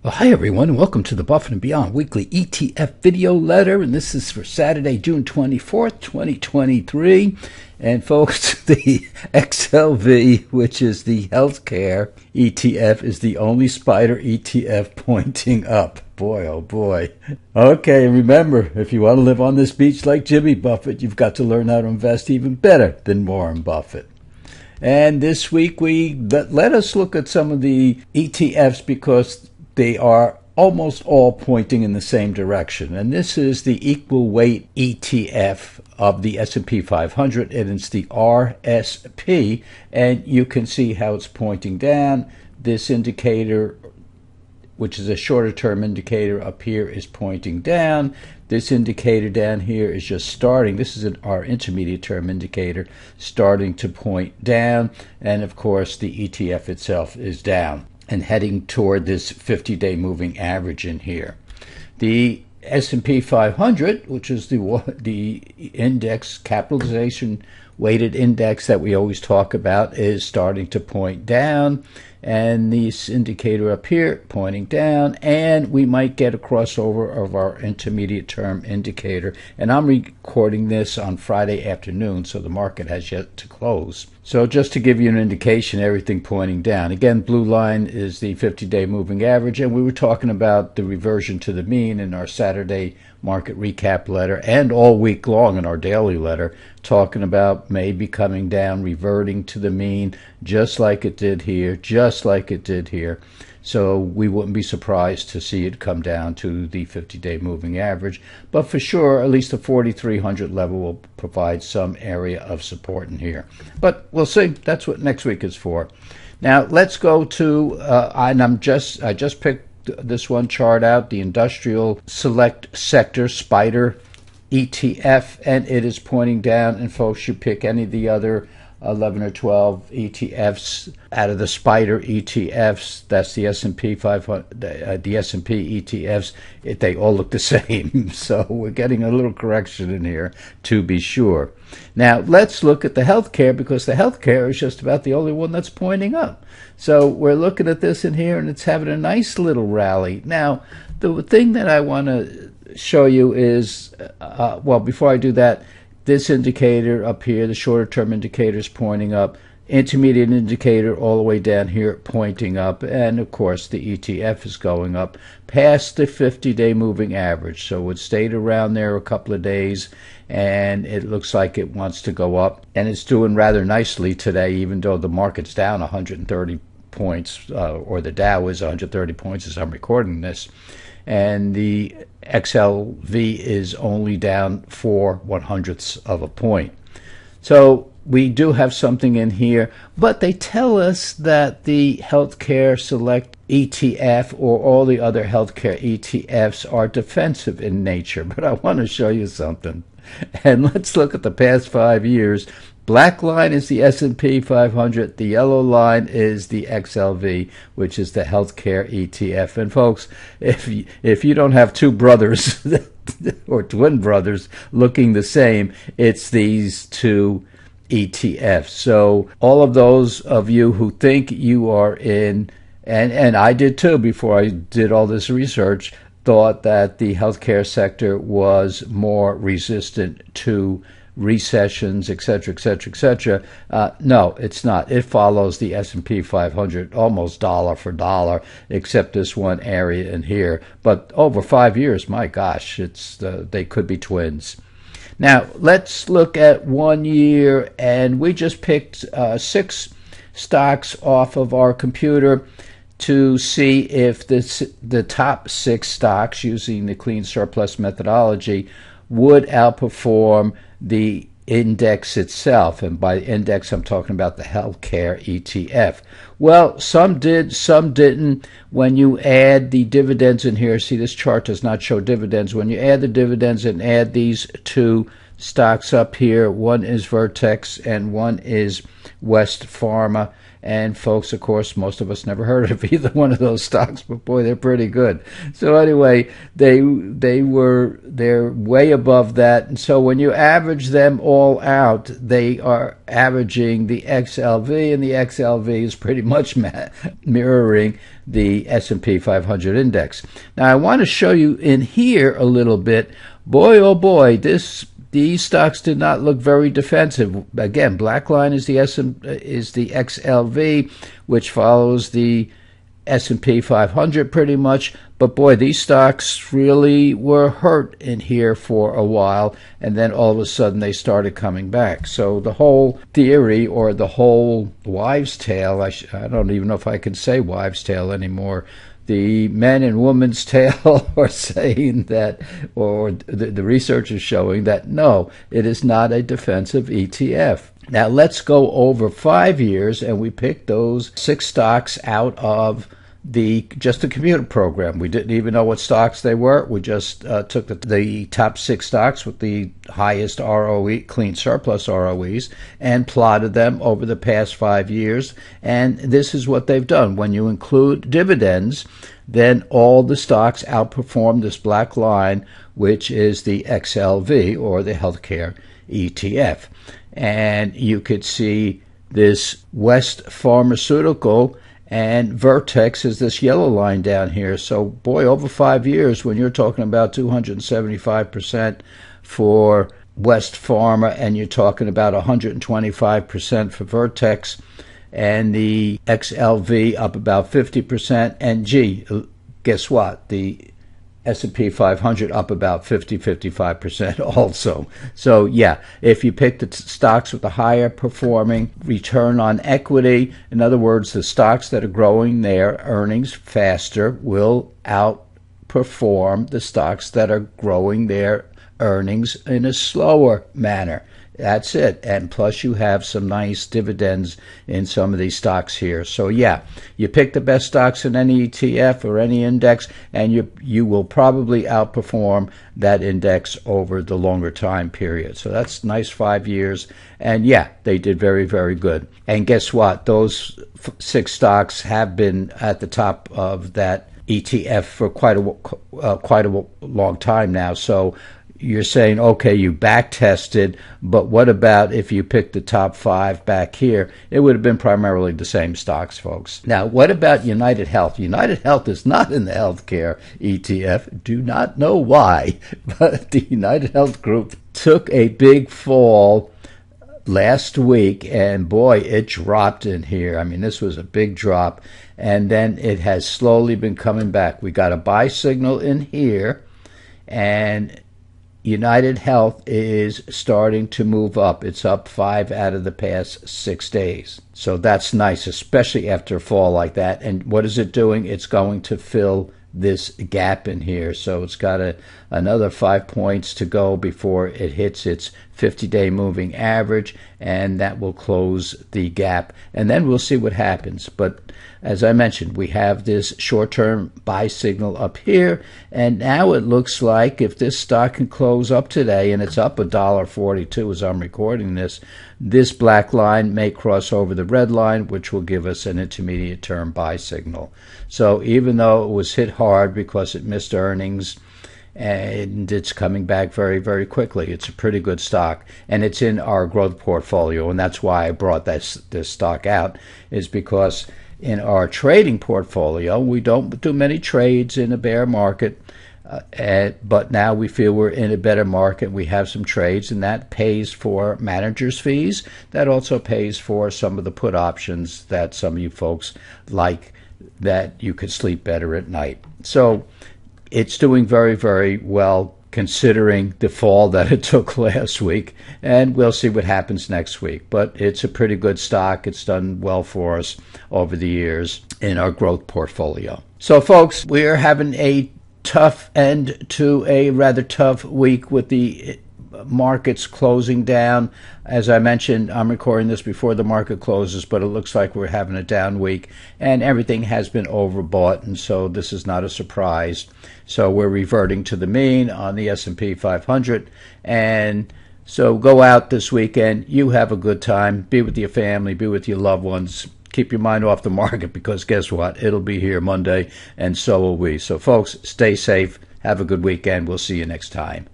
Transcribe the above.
Well, hi everyone, and welcome to the Buffett and Beyond weekly ETF video letter, and this is for Saturday, June 24th, 2023. And folks, the XLV, which is the Healthcare ETF, is the only spider ETF pointing up. Boy, oh boy. Okay, remember, if you want to live on this beach like Jimmy Buffett, you've got to learn how to invest even better than Warren Buffett. And this week, let us look at some of the ETFs because they are almost all pointing in the same direction. And this is the equal weight ETF of the S&P 500, and it's the RSP. And you can see how it's pointing down. This indicator, which is a shorter term indicator up here, is pointing down. This indicator down here is just starting. This is our intermediate term indicator starting to point down. And of course, the ETF itself is down and heading toward this 50-day moving average in here. The S&P 500, which is the index capitalization weighted index that we always talk about, is starting to point down, and this indicator up here pointing down, and we might get a crossover of our intermediate term indicator. And I'm recording this on Friday afternoon, so the market has yet to close. So just to give you an indication, everything pointing down. Again, blue line is the 50-day moving average, and we were talking about the reversion to the mean in our Saturday market recap letter and all week long in our daily letter, talking about maybe coming down, reverting to the mean, just like it did here, So we wouldn't be surprised to see it come down to the 50-day moving average. But for sure, at least the 4,300 level will provide some area of support in here. But we'll see. That's what next week is for. Now, let's go to, and I just picked this one chart out, the Industrial Select Sector SPDR ETF, and it is pointing down. And folks, you pick any of the other 11 or 12 ETFs out of the SPDR ETFs. That's the S&P 500, the S&P ETFs. They all look the same. So we're getting a little correction in here to be sure. Now let's look at the healthcare, because the healthcare is just about the only one that's pointing up. So we're looking at this in here, and it's having a nice little rally. Now, the thing that I want to show you is, well, before I do that, this indicator up here, the shorter term indicator, is pointing up. Intermediate indicator all the way down here pointing up. And of course, the ETF is going up past the 50-day moving average. So it stayed around there a couple of days, and it looks like it wants to go up. And it's doing rather nicely today, even though the market's down 130 points, or the Dow is 130 points as I'm recording this. And the XLV is only down 4/100ths of a point. So we do have something in here, but they tell us that the Healthcare Select ETF or all the other healthcare ETFs are defensive in nature. But I want to show you something. And let's look at the past 5 years. Black line is the S&P 500. The yellow line is the XLV, which is the healthcare ETF. And folks, if you don't have two brothers or twin brothers looking the same, it's these two ETFs. So all of those of you who think you are in, and I did too before I did all this research, thought that the healthcare sector was more resistant to recessions, etc., etc., etc. No, it's not. It follows the S&P 500 almost dollar for dollar, except this one area in here. But over 5 years, my gosh, they could be twins. Now, let's look at 1 year, and we just picked 6 stocks off of our computer to see if the top 6 stocks, using the clean surplus methodology, would outperform the index itself. And by index, I'm talking about the healthcare ETF. Well, some did, some didn't. When you add the dividends in here, see, this chart does not show dividends. When you add the dividends and add these to stocks up here. One is Vertex and one is West Pharma. And folks, of course, most of us never heard of either one of those stocks, but boy, they're pretty good. So anyway, they're way above that. And so when you average them all out, they are averaging the XLV, and the XLV is pretty much mirroring the S&P 500 index. Now, I want to show you in here a little bit. Boy, oh boy, these stocks did not look very defensive. Again, black line is the XLV, which follows the S&P 500 pretty much. But boy, these stocks really were hurt in here for a while, and then all of a sudden they started coming back. So the whole theory, or the whole wives' tale, I don't even know if I can say wives' tale anymore, the men and women's tale are saying that, or the research is showing that, no, it is not a defensive ETF. Now let's go over 5 years, and we picked those 6 stocks out of just the computer program. We didn't even know what stocks they were. We just took the top 6 stocks with the highest ROE, clean surplus ROEs, and plotted them over the past 5 years. And this is what they've done. When you include dividends, then all the stocks outperform this black line, which is the XLV, or the Healthcare ETF. And you could see this West Pharmaceutical, and Vertex is this yellow line down here. So, boy, over 5 years, when you're talking about 275% for West Pharma, and you're talking about 125% for Vertex, and the XLV up about 50%, and gee, guess what? The S&P 500 up about 50-55% also. So yeah, if you pick the stocks with the higher performing return on equity, in other words, the stocks that are growing their earnings faster will outperform the stocks that are growing their earnings in a slower manner. That's it. And plus you have some nice dividends in some of these stocks here. So yeah, you pick the best stocks in any ETF or any index, and you will probably outperform that index over the longer time period. So that's nice 5 years. And yeah, they did very, very good. And guess what? Those 6 stocks have been at the top of that ETF for quite a long time now. So you're saying, okay, you back tested, but what about if you picked the top 5 back here? It would have been primarily the same stocks, folks. Now, what about Unitedhealth? Unitedhealth is not in the healthcare ETF. Do not know why, but the Unitedhealth Group took a big fall last week, and boy, it dropped in here. I mean, this was a big drop, and then it has slowly been coming back. We got a buy signal in here, and Unitedhealth is starting to move up. It's up 5 out of the past 6 days. So that's nice, especially after a fall like that. And what is it doing? It's going to fill this gap in here. So it's got another 5 points to go before it hits its 50-day moving average, and that will close the gap. And then we'll see what happens. But as I mentioned, we have this short-term buy signal up here, and now it looks like if this stock can close up today, and it's up $1.42 as I'm recording this, this black line may cross over the red line, which will give us an intermediate-term buy signal. So even though it was hit hard because it missed earnings, and it's coming back very, very quickly. It's a pretty good stock, and it's in our growth portfolio, and that's why I brought this stock out, is because in our trading portfolio, we don't do many trades in a bear market, but now we feel we're in a better market. We have some trades, and that pays for managers' fees. That also pays for some of the put options that some of you folks like, that you could sleep better at night. So it's doing very, very well considering the fall that it took last week, and we'll see what happens next week. But it's a pretty good stock. It's done well for us over the years in our growth portfolio. So, folks, we are having a tough end to a rather tough week with the markets closing down. As I mentioned, I'm recording this before the market closes, but it looks like we're having a down week, and everything has been overbought, and so this is not a surprise. So we're reverting to the mean on the S&P 500, and So go out this weekend. You have a good time. Be with your family. Be with your loved ones. Keep your mind off the market because guess what? It'll be here Monday, and so will we. So, folks, stay safe. Have a good weekend. We'll see you next time.